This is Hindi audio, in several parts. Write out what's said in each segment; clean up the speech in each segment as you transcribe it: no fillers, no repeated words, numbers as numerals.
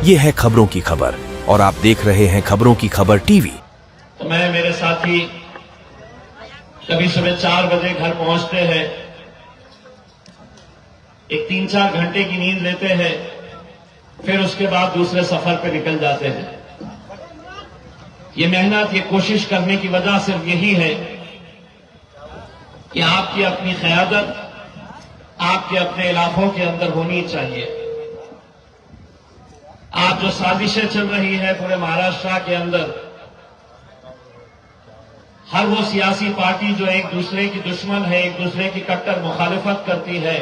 ये है खबरों की खबर और आप देख रहे हैं खबरों की खबर टीवी। तो मैं मेरे साथी कभी सुबह 4 बजे घर पहुंचते हैं, एक 3-4 घंटे की नींद लेते हैं, फिर उसके बाद दूसरे सफर पे निकल जाते हैं। ये मेहनत, ये कोशिश करने की वजह सिर्फ यही है कि आपकी अपनी क़यादत आपके अपने इलाकों के अंदर होनी चाहिए। आज जो साजिशें चल रही है पूरे महाराष्ट्र के अंदर, हर वो सियासी पार्टी जो एक दूसरे की दुश्मन है, एक दूसरे की कट्टर मुखालिफत करती है,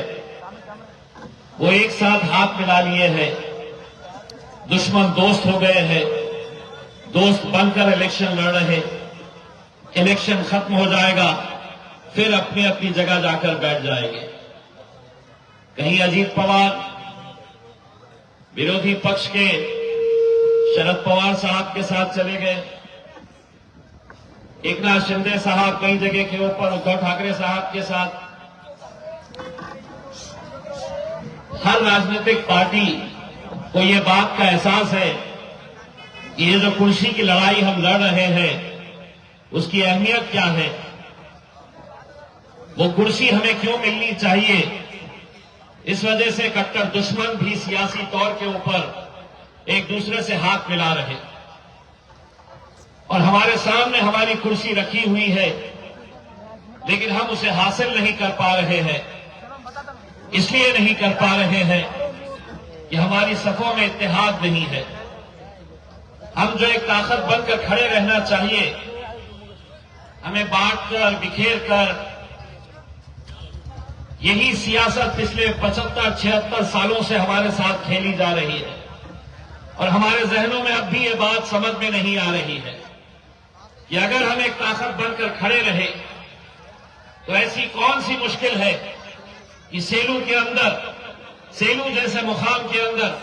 वो एक साथ हाथ मिला लिए हैं, दुश्मन दोस्त हो गए हैं, दोस्त बनकर इलेक्शन लड़ रहे। इलेक्शन खत्म हो जाएगा, फिर अपनी अपनी जगह जाकर बैठ जाएंगे। कहीं अजीत पवार विरोधी पक्ष के शरद पवार साहब के साथ चले गए, एकनाथ शिंदे साहब कई जगह के ऊपर उद्धव ठाकरे साहब के साथ। हर राजनीतिक पार्टी को ये बात का एहसास है कि ये जो कुर्सी की लड़ाई हम लड़ रहे हैं उसकी अहमियत क्या है, वो कुर्सी हमें क्यों मिलनी चाहिए। इस वजह से कट्टर दुश्मन भी सियासी तौर के ऊपर एक दूसरे से हाथ मिला रहे और हमारे सामने हमारी कुर्सी रखी हुई है, लेकिन हम उसे हासिल नहीं कर पा रहे हैं। इसलिए नहीं कर पा रहे हैं कि हमारी सफों में इत्तेहाद नहीं है। हम जो एक ताकत बनकर खड़े रहना चाहिए, हमें बांटकर बिखेर कर, यही सियासत पिछले 75-76 सालों से हमारे साथ खेली जा रही है और हमारे जहनों में अब भी ये बात समझ में नहीं आ रही है कि अगर हम एक ताकत बनकर खड़े रहे तो ऐसी कौन सी मुश्किल है कि सेलू के अंदर, सेलू जैसे मुकाम के अंदर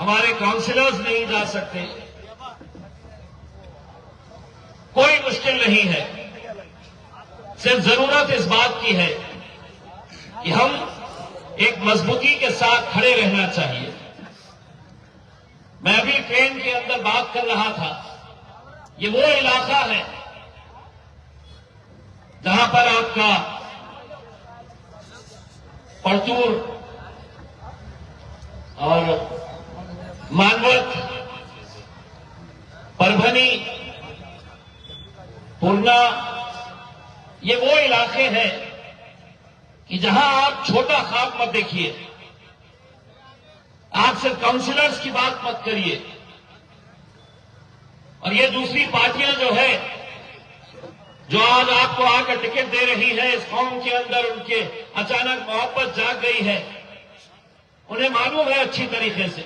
हमारे काउंसिलर्स नहीं जा सकते। कोई मुश्किल नहीं है, सिर्फ जरूरत इस बात की है कि हम एक मजबूती के साथ खड़े रहना चाहिए। मैं अभी ट्रेन के अंदर बात कर रहा था, ये वो इलाका है जहां पर आपका परतूर और मानवत, परभनी, पूर्णा, ये वो इलाके हैं कि जहां आप छोटा ख्वाब मत देखिए। आप सिर्फ काउंसिलर्स की बात मत करिए और ये दूसरी पार्टियां जो है, जो आज आपको आकर टिकट दे रही है, इस कौम के अंदर उनके अचानक मोहब्बत जाग गई है। उन्हें मालूम है अच्छी तरीके से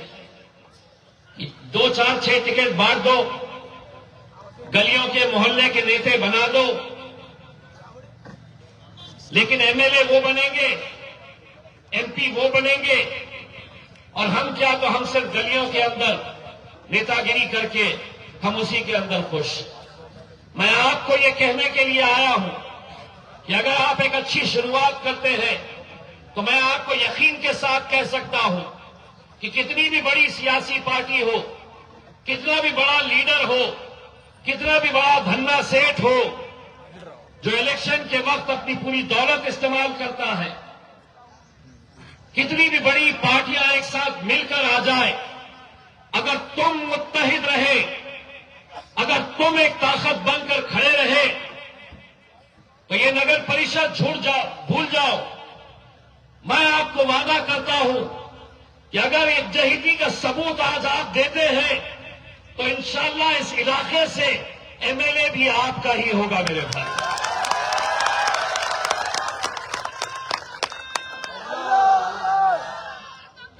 कि 2, 4, 6 टिकट बांट दो, गलियों के मोहल्ले के नेता बना दो, लेकिन एमएलए वो बनेंगे, एमपी वो बनेंगे और हम क्या, तो हम सिर्फ गलियों के अंदर नेतागिरी करके हम उसी के अंदर खुश। मैं आपको ये कहने के लिए आया हूं कि अगर आप एक अच्छी शुरुआत करते हैं तो मैं आपको यकीन के साथ कह सकता हूं कि कितनी भी बड़ी सियासी पार्टी हो, कितना भी बड़ा लीडर हो, कितना भी बड़ा धन्ना सेठ हो, जो इलेक्शन के वक्त अपनी पूरी दौलत इस्तेमाल करता है, कितनी भी बड़ी पार्टियां एक साथ मिलकर आ जाए, अगर तुम मुत्तहिद रहे, अगर तुम एक ताकत बनकर खड़े रहे तो ये नगर परिषद भूल जाओ। मैं आपको वादा करता हूं कि अगर एकजहिती का सबूत आज आप देते हैं तो इंशाअल्लाह इस इलाके से एमएलए भी आपका ही होगा मेरे भाई।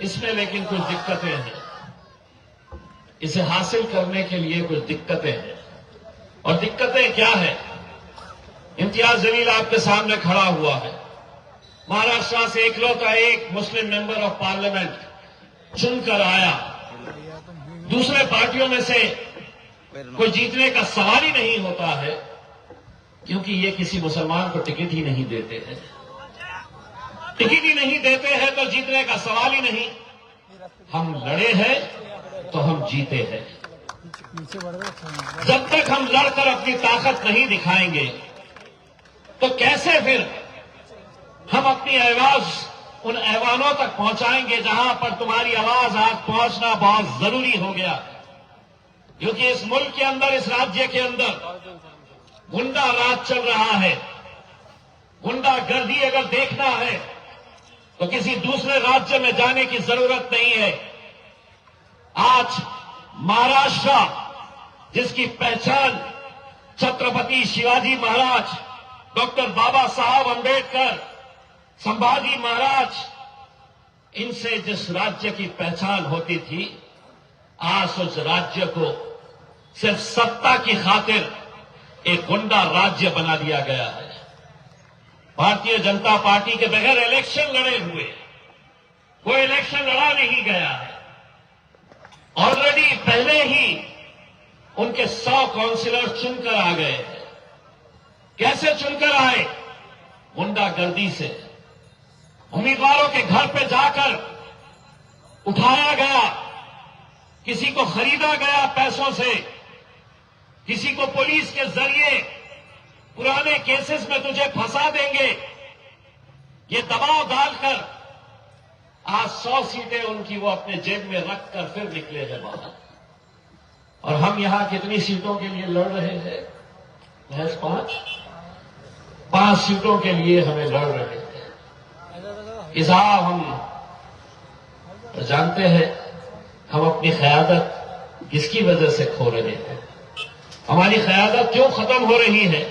इसमें लेकिन कुछ दिक्कतें हैं, इसे हासिल करने के लिए कुछ दिक्कतें हैं। और दिक्कतें क्या है? इम्तियाज जलील आपके सामने खड़ा हुआ है, महाराष्ट्र से इकलौता एक मुस्लिम मेंबर ऑफ पार्लियामेंट चुनकर आया। दूसरे पार्टियों में से कोई जीतने का सवाल ही नहीं होता है, क्योंकि ये किसी मुसलमान को टिकट ही नहीं देते हैं। टिकट ही नहीं देते हैं तो जीतने का सवाल ही नहीं। हम लड़े हैं तो हम जीते हैं। जब तक हम लड़कर अपनी ताकत नहीं दिखाएंगे तो कैसे फिर हम अपनी आवाज उन ऐवानों तक पहुंचाएंगे जहां पर तुम्हारी आवाज आज पहुंचना बहुत जरूरी हो गया। क्योंकि इस मुल्क के अंदर, इस राज्य के अंदर गुंडा राज चल रहा है। गुंडागर्दी अगर देखना है तो किसी दूसरे राज्य में जाने की जरूरत नहीं है। आज महाराष्ट्र, जिसकी पहचान छत्रपति शिवाजी महाराज, डॉक्टर बाबा साहब अंबेडकर, संभाजी महाराज, इनसे जिस राज्य की पहचान होती थी, आज उस राज्य को सिर्फ सत्ता की खातिर एक गुंडा राज्य बना दिया गया है। भारतीय जनता पार्टी के बगैर इलेक्शन लड़े हुए, कोई इलेक्शन लड़ा नहीं गया है। ऑलरेडी पहले ही उनके 100 काउंसिलर चुनकर आ गए हैं। कैसे चुनकर आए? गुंडागर्दी से। उम्मीदवारों के घर पे जाकर उठाया गया, किसी को खरीदा गया पैसों से, किसी को पुलिस के जरिए पुराने केसेस में तुझे फंसा देंगे, ये दबाव डालकर आज 100 सीटें उनकी वो अपने जेब में रखकर फिर निकले हैं बाहर। और हम यहां कितनी सीटों के लिए लड़ रहे हैं? महज 5 सीटों के लिए हमें लड़ रहे हैं। हिसाब हम जानते हैं, हम अपनी क़यादत किसकी वजह से खो रहे हैं, हमारी क़यादत क्यों खत्म हो रही है?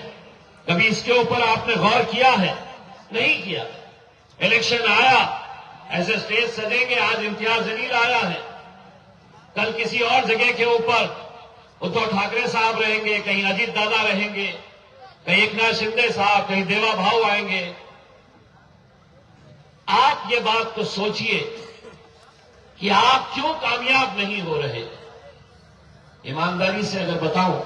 कभी इसके ऊपर आपने गौर किया है? नहीं किया। इलेक्शन आया, ऐसे स्टेज सजेंगे, आज इम्तियाज जलील आया है, कल किसी और जगह के ऊपर उद्धव ठाकरे साहब रहेंगे, कहीं अजीत दादा रहेंगे, कहीं एकनाथ शिंदे साहब, कहीं देवा भाऊ आएंगे। आप ये बात तो सोचिए कि आप क्यों कामयाब नहीं हो रहे। ईमानदारी से अगर बताऊं,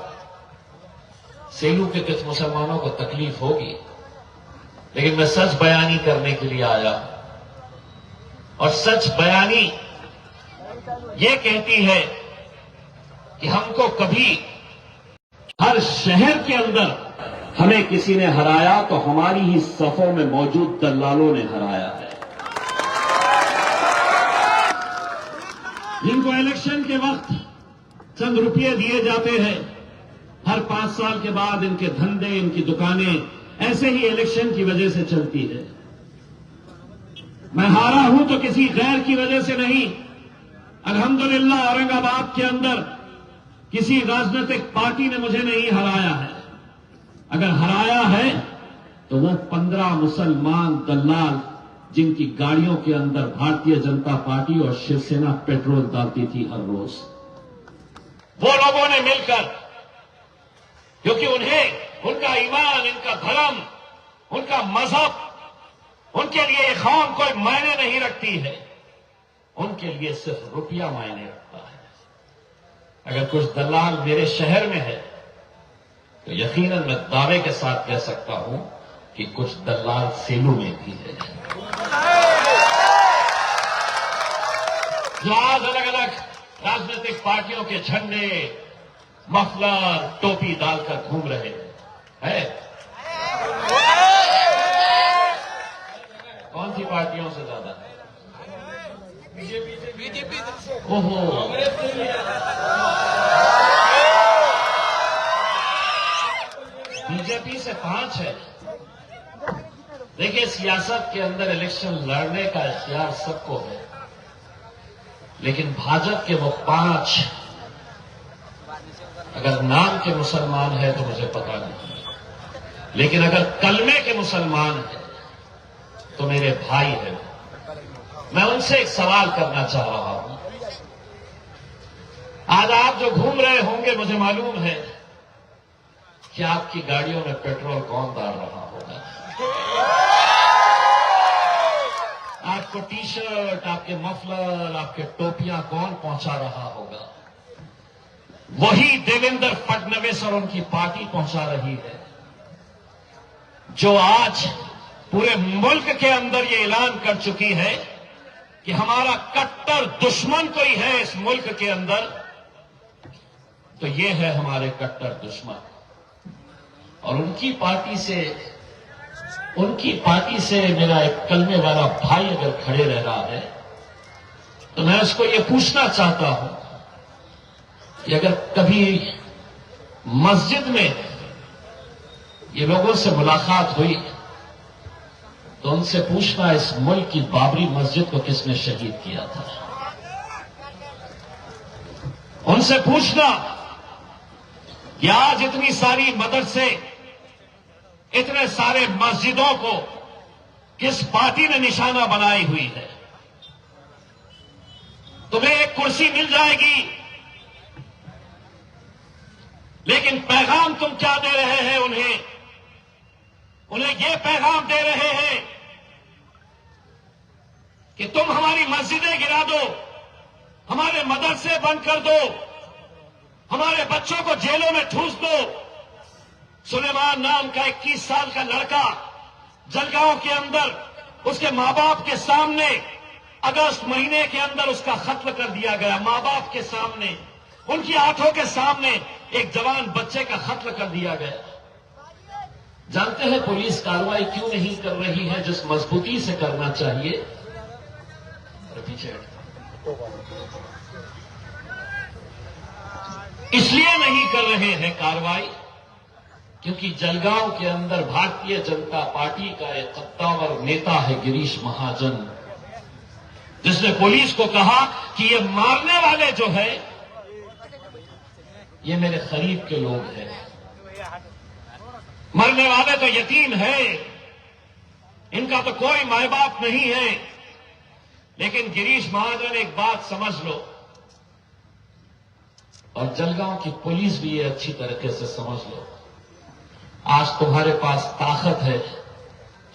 सेलू के कुछ मुसलमानों को तकलीफ होगी, लेकिन मैं सच बयानी करने के लिए आया हूं। और सच बयानी ये कहती है कि हमको कभी हर शहर के अंदर हमें किसी ने हराया तो हमारी ही सफों में मौजूद दलालों ने हराया है। जिनको इलेक्शन के वक्त चंद रुपये दिए जाते हैं, हर 5 साल के बाद इनके धंधे, इनकी दुकानें ऐसे ही इलेक्शन की वजह से चलती है। मैं हारा हूं तो किसी गैर की वजह से नहीं। अल्हम्दुलिल्लाह औरंगाबाद के अंदर किसी राजनीतिक पार्टी ने मुझे नहीं हराया है। अगर हराया है तो वो 15 मुसलमान दलाल जिनकी गाड़ियों के अंदर भारतीय जनता पार्टी और शिवसेना पेट्रोल डालती थी हर रोज, वो लोगों ने मिलकर, क्योंकि उन्हें उनका ईमान, इनका धर्म, उनका मजहब, उनके लिए ये कौम कोई मायने नहीं रखती है, उनके लिए सिर्फ रुपया मायने रखता है। अगर कुछ दलाल मेरे शहर में है तो यकीनन मैं दावे के साथ कह सकता हूं कि कुछ दलाल सेलू में भी है, जो आज अलग अलग राजनीतिक पार्टियों के झंडे, मफलर, टोपी डालकर घूम रहे हैं। कौन सी पार्टियों से ज्यादा है? बीजेपी। ओहो, बीजेपी से 5 है। देखिए, सियासत के अंदर इलेक्शन लड़ने का इख्तियार सबको है, लेकिन भाजपा के वो 5 अगर नाम के मुसलमान है तो मुझे पता नहीं, लेकिन अगर कलमे के मुसलमान है तो मेरे भाई हैं। मैं उनसे एक सवाल करना चाह रहा हूं। आज आप जो घूम रहे होंगे, मुझे मालूम है कि आपकी गाड़ियों में पेट्रोल कौन डाल रहा होगा। आपको टी शर्ट, आपके मफलर, आपके टोपियां कौन पहुंचा रहा होगा? वही देवेंद्र फडणवीस और उनकी पार्टी पहुंचा रही है, जो आज पूरे मुल्क के अंदर ये ऐलान कर चुकी है कि हमारा कट्टर दुश्मन कोई है इस मुल्क के अंदर, तो ये है हमारे कट्टर दुश्मन। और उनकी पार्टी से मेरा एक कलमे वाला भाई अगर खड़े रह रहा है, तो मैं उसको ये पूछना चाहता हूं कि अगर कभी मस्जिद में ये लोगों से मुलाकात हुई तो उनसे पूछना इस मुल्क की बाबरी मस्जिद को किसने शहीद किया था। उनसे पूछना कि आज इतनी सारी मदरसे, इतने सारे मस्जिदों को किस पार्टी ने निशाना बनाई हुई है। तुम्हें एक कुर्सी मिल जाएगी, लेकिन पैगाम तुम क्या दे रहे हैं उन्हें ये पैगाम दे रहे हैं कि तुम हमारी मस्जिदें गिरा दो, हमारे मदरसे बंद कर दो, हमारे बच्चों को जेलों में ठूस दो। सुलेमान नाम का 21 साल का लड़का जलगांव के अंदर उसके मां बाप के सामने अगस्त महीने के अंदर उसका कत्ल कर दिया गया। मां बाप के सामने, उनकी आंखों के सामने एक जवान बच्चे का कत्ल कर दिया गया। जानते हैं पुलिस कार्रवाई क्यों नहीं कर रही है जिस मजबूती से करना चाहिए? पीछे इसलिए नहीं कर रहे हैं कार्रवाई क्योंकि जलगांव के अंदर भारतीय जनता पार्टी का एक कद्दावर नेता है गिरीश महाजन, जिसने पुलिस को कहा कि ये मारने वाले जो है ये मेरे करीब के लोग हैं, मरने वाले तो यतीम है, इनका तो कोई माए बाप नहीं है। लेकिन गिरीश महाजन एक बात समझ लो, और जलगांव की पुलिस भी ये अच्छी तरीके से समझ लो, आज तुम्हारे पास ताकत है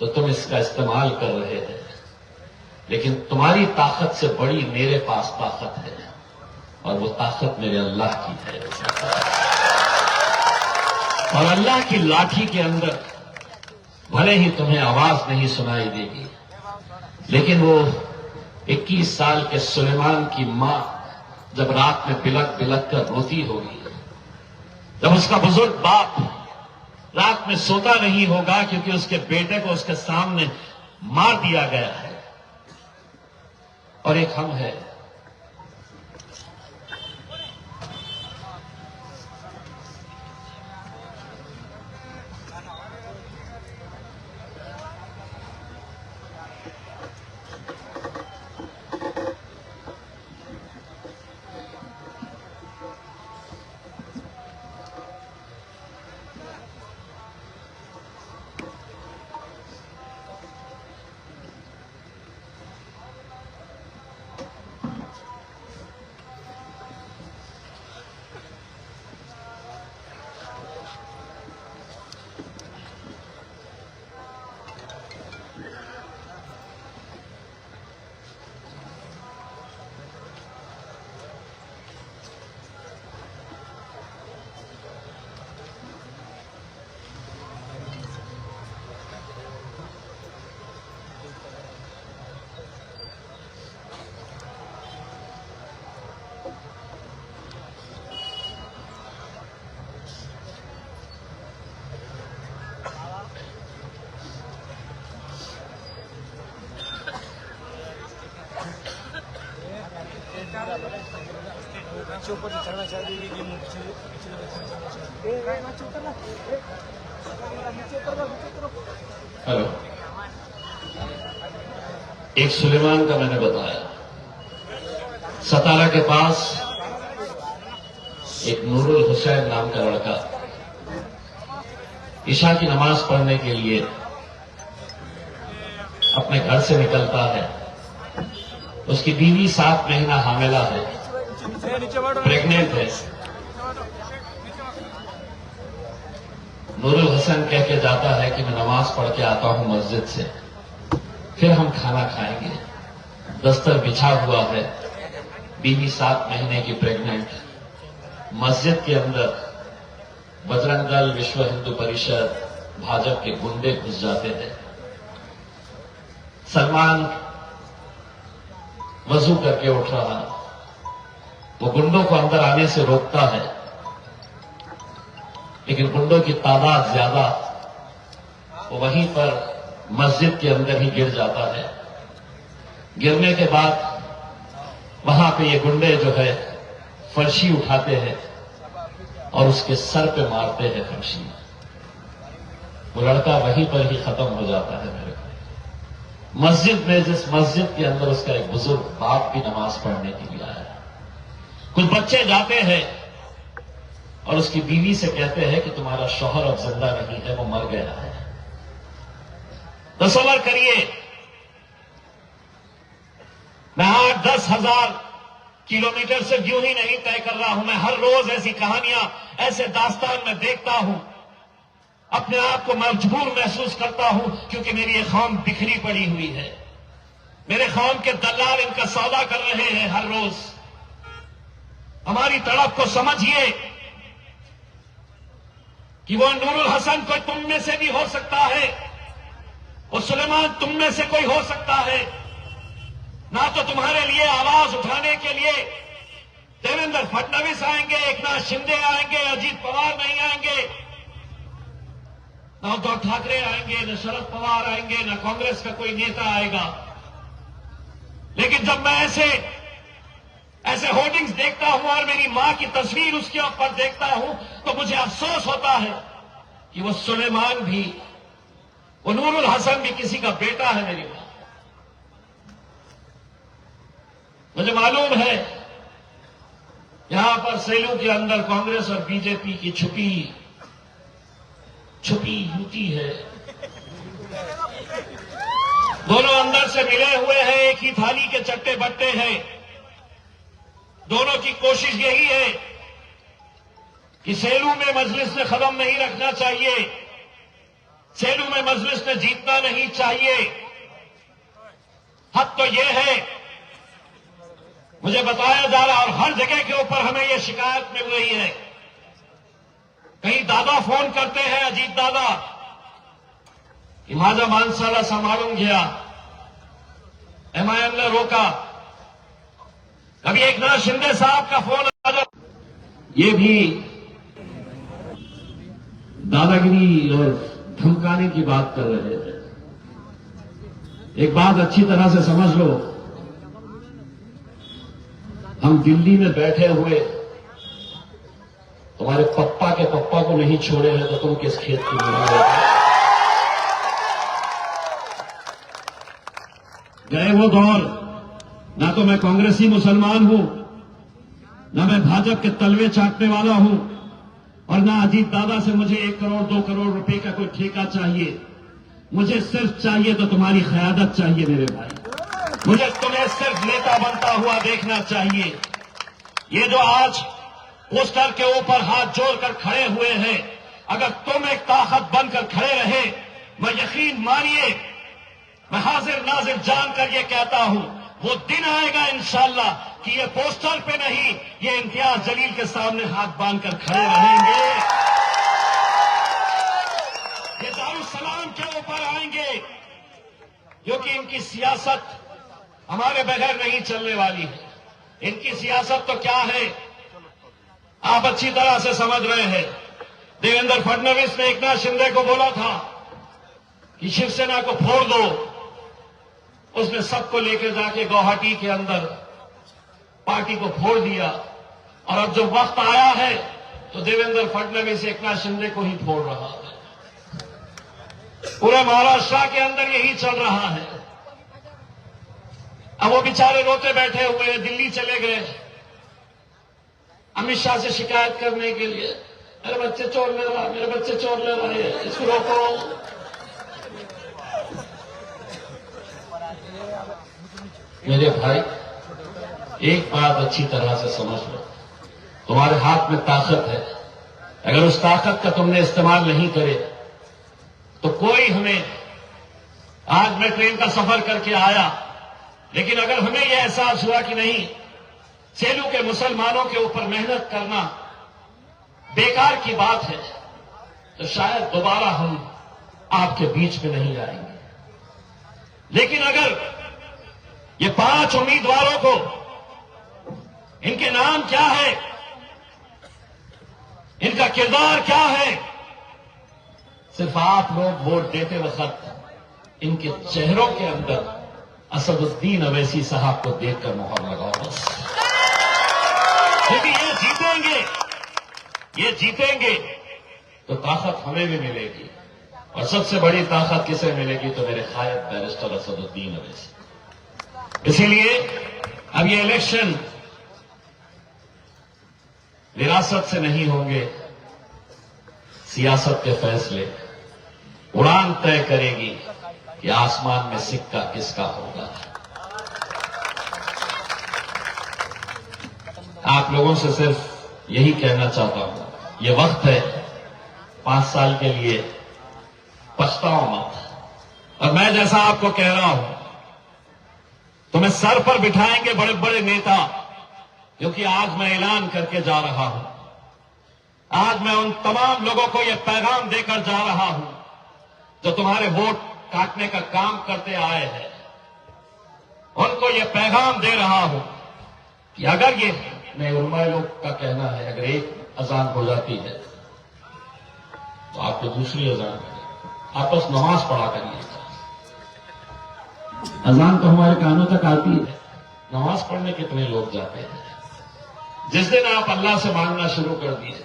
तो तुम इसका इस्तेमाल कर रहे हैं, लेकिन तुम्हारी ताकत से बड़ी मेरे पास ताकत है, और वो ताकत मेरे अल्लाह की है। और अल्लाह की लाठी के अंदर भले ही तुम्हें आवाज नहीं सुनाई देगी, लेकिन वो 21 साल के सुलेमान की मां जब रात में बिलक बिलक कर रोती होगी, जब उसका बुजुर्ग बाप रात में सोता नहीं होगा क्योंकि उसके बेटे को उसके सामने मार दिया गया है, और एक हम है। ऊपर से चढ़ना चाहिए कि हेलो, एक सुलेमान का मैंने बताया, सतारा के पास एक नूरुल हुसैन नाम का लड़का ईशा की नमाज पढ़ने के लिए अपने घर से निकलता है। उसकी बीवी 7 महीना हामिला है, प्रेग्नेंट है। नूरुल हसन कह के जाता है कि मैं नमाज पढ़ के आता हूं मस्जिद से, फिर हम खाना खाएंगे। दस्तर बिछा हुआ है, बीवी 7 महीने की प्रेग्नेंट। मस्जिद के अंदर बजरंग दल, विश्व हिंदू परिषद, भाजपा के गुंडे घुस जाते हैं। सलमान वजू करके उठ रहा, वो गुंडों को अंदर आने से रोकता है, लेकिन गुंडों की तादाद ज्यादा, वो वहीं पर मस्जिद के अंदर ही गिर जाता है। गिरने के बाद वहां पे ये गुंडे जो है फर्शी उठाते हैं और उसके सर पे मारते हैं फर्शी। वो लड़का वहीं पर ही खत्म हो जाता है। मेरे को मस्जिद में, जिस मस्जिद के अंदर उसका एक बुजुर्ग बाप भी नमाज पढ़ने के लिए आया, कुछ बच्चे जाते हैं और उसकी बीवी से कहते हैं कि तुम्हारा शौहर अब जिंदा नहीं है, वो मर गया है। तसव्वुर करिए, मैं 8-10 हजार किलोमीटर से यूं ही नहीं तय कर रहा हूं। मैं हर रोज ऐसी कहानियां, ऐसे दास्तान में देखता हूं, अपने आप को मजबूर महसूस करता हूं, क्योंकि मेरी ये कौम बिखरी पड़ी हुई है। मेरे कौम के दलाल इनका सौदा कर रहे हैं हर रोज। हमारी तड़प को समझिए कि वो नूरुल हसन कोई तुम में से भी हो सकता है, वो सुलेमान तुम में से कोई हो सकता है। ना तो तुम्हारे लिए आवाज उठाने के लिए देवेंद्र फडणवीस आएंगे, एकनाथ शिंदे आएंगे, अजीत पवार नहीं आएंगे, ना उद्धव ठाकरे आएंगे, न शरद पवार आएंगे, न कांग्रेस का कोई नेता आएगा। लेकिन जब मैं ऐसे होर्डिंग्स देखता हूं और मेरी मां की तस्वीर उसके ऊपर देखता हूं, तो मुझे अफसोस होता है कि वो सुलेमान भी, वो नूरुल हसन भी किसी का बेटा है। मेरी मां, मुझे मालूम है यहां पर सेलू के अंदर कांग्रेस और बीजेपी की छुपी युति है। दोनों अंदर से मिले हुए हैं, एक ही थाली के चट्टे बट्टे हैं। दोनों की कोशिश यही है कि सेलू में मजलिस ने कदम नहीं रखना चाहिए, सेलू में मजलिस ने जीतना नहीं चाहिए। हद तो यह है, मुझे बताया जा रहा, और हर जगह के ऊपर हमें यह शिकायत मिल रही है। कहीं दादा फोन करते हैं, अजीत दादा कि माझा माणसाला सांभाळून घ्या, एमआईएम ने रोका। कभी एकनाथ शिंदे साहब का फोन आ जाता, ये भी दादागिरी और धमकाने की बात कर रहे हैं। एक बात अच्छी तरह से समझ लो, हम दिल्ली में बैठे हुए तुम्हारे पप्पा के पप्पा को नहीं छोड़े हैं, तो तुम किस खेत की मूली हो? गए वो दौर, ना तो मैं कांग्रेसी मुसलमान हूं, ना मैं भाजपा के तलवे चाटने वाला हूं, और ना अजीत दादा से मुझे 1 करोड़ 2 करोड़ रुपए का कोई ठेका चाहिए। मुझे सिर्फ चाहिए तो तुम्हारी क़यादत चाहिए मेरे भाई। मुझे तुम्हें सिर्फ नेता बनता हुआ देखना चाहिए। ये जो आज पोस्टर के ऊपर हाथ जोड़कर खड़े हुए हैं, अगर तुम एक ताकत बनकर खड़े रहे, मैं यकीन मानिए, मैं हाजिर नाजिर जानकर ये कहता हूं, वो दिन आएगा इंशाअल्लाह कि ये पोस्टर पे नहीं, ये इम्तियाज जलील के सामने हाथ बांधकर खड़े रहेंगे, ये दारुसलाम के ऊपर आएंगे, क्योंकि इनकी सियासत हमारे बगैर नहीं चलने वाली है। इनकी सियासत तो क्या है, आप अच्छी तरह से समझ रहे हैं। देवेंद्र फडणवीस ने एकनाथ शिंदे को बोला था कि शिवसेना को फोड़ दो, उसने सबको लेकर जाके गुवाहाटी के अंदर पार्टी को फोड़ दिया, और अब जब वक्त आया है तो देवेंद्र फडणवीस एकनाथ शिंदे को ही फोड़ रहा है। पूरे महाराष्ट्र के अंदर यही चल रहा है। अब वो बेचारे रोते बैठे हुए हैं, दिल्ली चले गए अमित शाह से शिकायत करने के लिए, मेरे बच्चे चोर ले रहा, मेरे बच्चे चोर ले रहे हैं, इसको रोको। मेरे भाई, एक बात अच्छी तरह से समझ लो, तुम्हारे हाथ में ताकत है। अगर उस ताकत का तुमने इस्तेमाल नहीं करे तो कोई हमें, आज मैं ट्रेन का सफर करके आया, लेकिन अगर हमें यह एहसास हुआ कि नहीं, सेलू के मुसलमानों के ऊपर मेहनत करना बेकार की बात है, तो शायद दोबारा हम आपके बीच में नहीं आएंगे। लेकिन अगर ये 5 उम्मीदवारों को इनके नाम क्या है, इनका किरदार क्या है, सिर्फ आप लोग वोट देते वक्त इनके चेहरों के अंदर असदुद्दीन अवैसी साहब को देखकर मोहर लगाओ बस। क्योंकि ये जीतेंगे तो ताकत हमें भी मिलेगी, और सबसे बड़ी ताकत किसे मिलेगी तो मेरे कायद बैरिस्टर असदुद्दीन अवैसी। इसीलिए अब ये इलेक्शन विरासत से नहीं होंगे, सियासत के फैसले उड़ान तय करेगी कि आसमान में सिक्का किसका होगा। आप लोगों से सिर्फ यही कहना चाहता हूं, ये वक्त है 5 साल के लिए पछताओ मत। और मैं जैसा आपको कह रहा हूं, तुम्हें सर पर बिठाएंगे बड़े बड़े नेता, क्योंकि आज मैं ऐलान करके जा रहा हूं, आज मैं उन तमाम लोगों को यह पैगाम देकर जा रहा हूं जो तुम्हारे वोट काटने का काम करते आए हैं। उनको यह पैगाम दे रहा हूं कि अगर ये मैं उलमाए लोग का कहना है, अगर एक अजान हो जाती है तो आपको दूसरी अजान करें, आप बस नमाज पढ़ा करिएगा। अजान तो हमारे कानों तक आती है, नमाज पढ़ने कितने लोग जाते हैं। जिस दिन आप अल्लाह से मांगना शुरू कर दिए,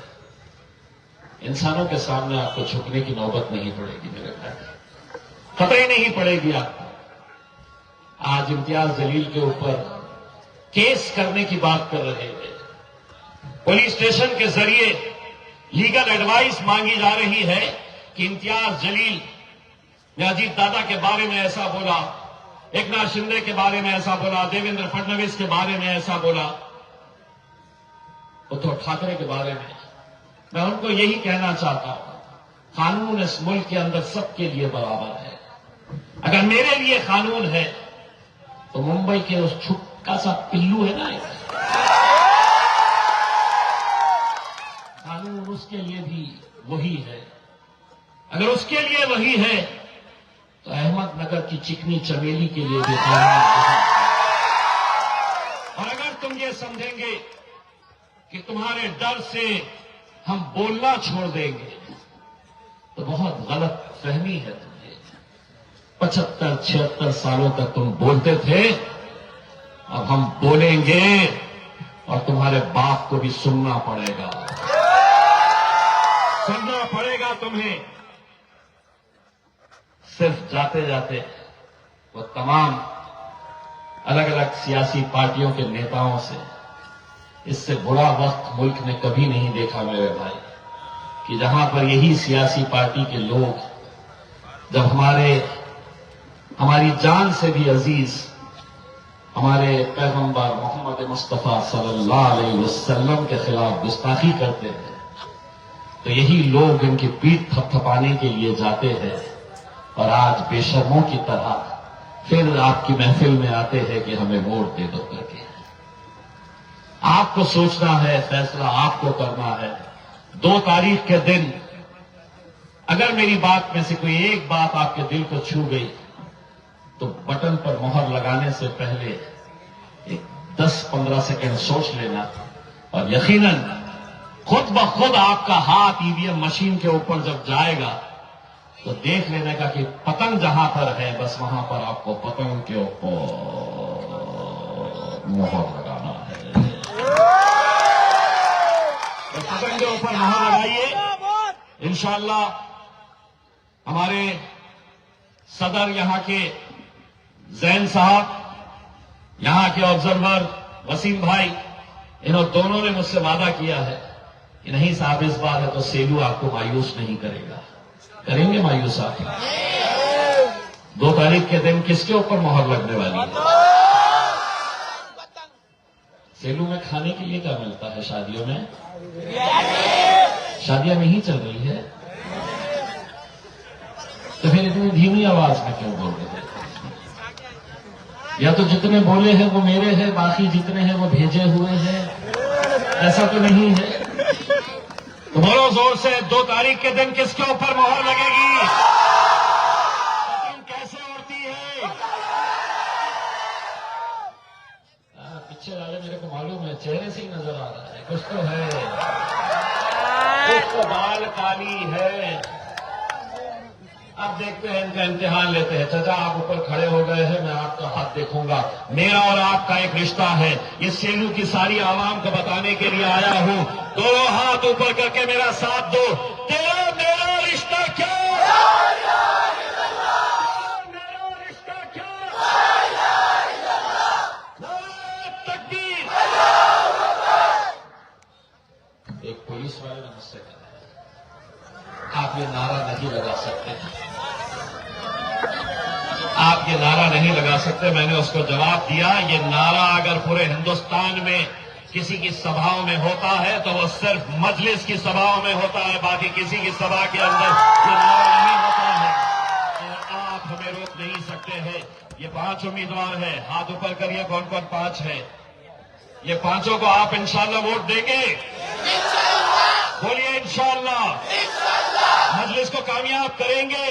इंसानों के सामने आपको झुकने की नौबत नहीं पड़ेगी मेरे भाई, खतरे नहीं पड़ेगी आपको। आज इम्तियाज जलील के ऊपर केस करने की बात कर रहे हैं, पुलिस स्टेशन के जरिए लीगल एडवाइस मांगी जा रही है कि इम्तियाज जलील ने अजीत दादा के बारे में ऐसा बोला, एकनाथ शिंदे के बारे में ऐसा बोला, देवेंद्र फडणवीस के बारे में ऐसा बोला, उद्धव ठाकरे के बारे में। मैं उनको यही कहना चाहता हूं, कानून इस मुल्क के अंदर सबके लिए बराबर है। अगर मेरे लिए कानून है तो मुंबई के उस छुटका सा पिल्लू है ना, कानून उसके लिए भी वही है। अगर उसके लिए वही है तो अहमदनगर की चिकनी चमेली के लिए भी कानून वही है। और अगर तुम ये समझेंगे कि तुम्हारे डर से हम बोलना छोड़ देंगे तो बहुत गलत फहमी है तुम्हें। 75-76 सालों तक तुम बोलते थे, अब हम बोलेंगे और तुम्हारे बाप को भी सुनना पड़ेगा, सुनना पड़ेगा तुम्हें। सिर्फ जाते जाते वो तमाम अलग अलग सियासी पार्टियों के नेताओं से, इससे बुरा वक्त मुल्क ने कभी नहीं देखा मेरे भाई, कि जहां पर यही सियासी पार्टी के लोग जब हमारी जान से भी अजीज हमारे पैगंबर मोहम्मद मुस्तफा सल्लल्लाहु अलैहि वसल्लम के खिलाफ गुस्ताखी करते हैं, तो यही लोग इनकी पीठ थपथपाने के लिए जाते हैं और आज बेशर्मों की तरह फिर आपकी महफिल में आते हैं कि हमें वोट दे दो करके। आपको सोचना है, फैसला आपको करना है। 2 तारीख के दिन अगर मेरी बात में से कोई एक बात आपके दिल को छू गई तो बटन पर मोहर लगाने से पहले एक 10-15 सेकंड सोच लेना, और यकीनन खुद ब खुद आपका हाथ ईवीएम मशीन के ऊपर जब जाएगा तो देख लेने का कि पतंग जहां पर है बस वहां पर आपको पतंग के ऊपर मोहर लगाना है। तो पतंग के ऊपर मोहर लगाइए। इंशाअल्लाह हमारे सदर यहां के जैन साहब, यहां के ऑब्जर्वर वसीम भाई, इन दोनों ने मुझसे वादा किया है कि नहीं साहब इस बार है तो सेलू आपको मायूस नहीं करेगा। करेंगे मायूस आप? 2 तारीख के दिन किसके ऊपर मोहर लगने वाली है? सेलू में खाने के लिए क्या मिलता है शादियों में? शादियां नहीं चल रही है तो फिर इतनी धीमी आवाज में क्यों बोल रहे हैं? या तो जितने बोले हैं वो मेरे हैं, बाकी जितने हैं वो भेजे हुए हैं, ऐसा तो नहीं है। तो बोलो जोर से, 2 तारीख के दिन किसके ऊपर मोहर लगेगी? पतंग कैसे उड़ती है? चेहरे से ही नजर आ रहा है, कुछ तो है, कुछ तो बाल काली है। अब देखते हैं, इनका इम्तिहान लेते हैं। चाचा आप ऊपर खड़े हो गए हैं, मैं आपका हाथ देखूंगा। मेरा और आपका एक रिश्ता है, ये सेलू की सारी आवाम को बताने के लिए आया हूं। दोनों हाथ ऊपर करके मेरा साथ दो। तेरा मेरा रिश्ता क्या, मेरा रिश्ता क्या, तकबीर। एक पुलिस वाले ने मुझसे कहा, आप ये नारा नहीं लगा सकते, आप ये नारा नहीं लगा सकते। मैंने उसको जवाब दिया, ये नारा अगर पूरे हिंदुस्तान में किसी की सभाओं में होता है तो वो सिर्फ मजलिस की सभाओं में होता है, बाकी किसी की सभा के अंदर ये नारा नहीं होता है। और आप हमें रोक नहीं सकते हैं। ये 5 उम्मीदवार हैं, हाथ ऊपर करिए, कौन कौन 5 है। ये 5 को आप इंशाल्लाह वोट देंगे, बोलिए इंशाल्लाह। मजलिस को कामयाब करेंगे।